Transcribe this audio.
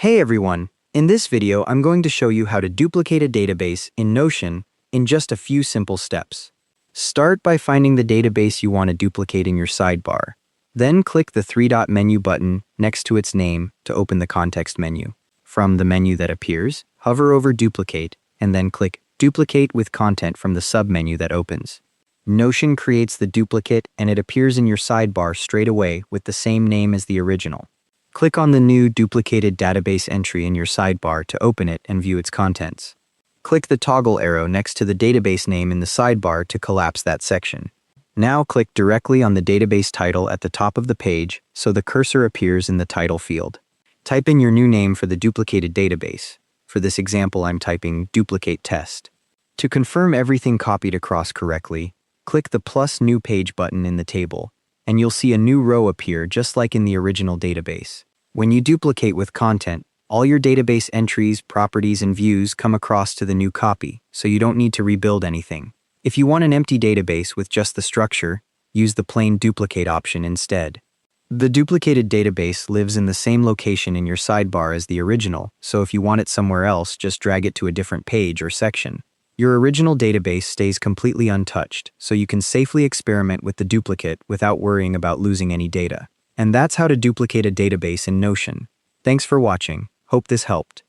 Hey everyone! In this video, I'm going to show you how to duplicate a database in Notion in just a few simple steps. Start by finding the database you want to duplicate in your sidebar. Then click the three-dot menu button next to its name to open the context menu. From the menu that appears, hover over Duplicate and then click Duplicate with Content from the submenu that opens. Notion creates the duplicate and it appears in your sidebar straight away with the same name as the original. Click on the new duplicated database entry in your sidebar to open it and view its contents. Click the toggle arrow next to the database name in the sidebar to collapse that section. Now click directly on the database title at the top of the page so the cursor appears in the title field. Type in your new name for the duplicated database. For this example, I'm typing duplicate test. To confirm everything copied across correctly, click the plus new page button in the table, and you'll see a new row appear just like in the original database. When you duplicate with content, all your database entries, properties, and views come across to the new copy, so you don't need to rebuild anything. If you want an empty database with just the structure, use the plain duplicate option instead. The duplicated database lives in the same location in your sidebar as the original, so if you want it somewhere else, just drag it to a different page or section. Your original database stays completely untouched, so you can safely experiment with the duplicate without worrying about losing any data. And that's how to duplicate a database in Notion. Thanks for watching. Hope this helped.